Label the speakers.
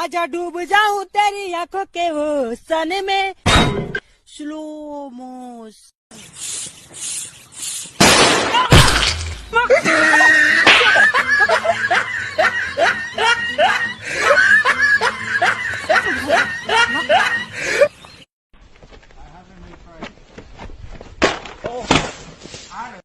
Speaker 1: आजा डूब जाऊं तेरी आंखों के वो सन में slow motion
Speaker 2: I have a new friend. Oh, I don't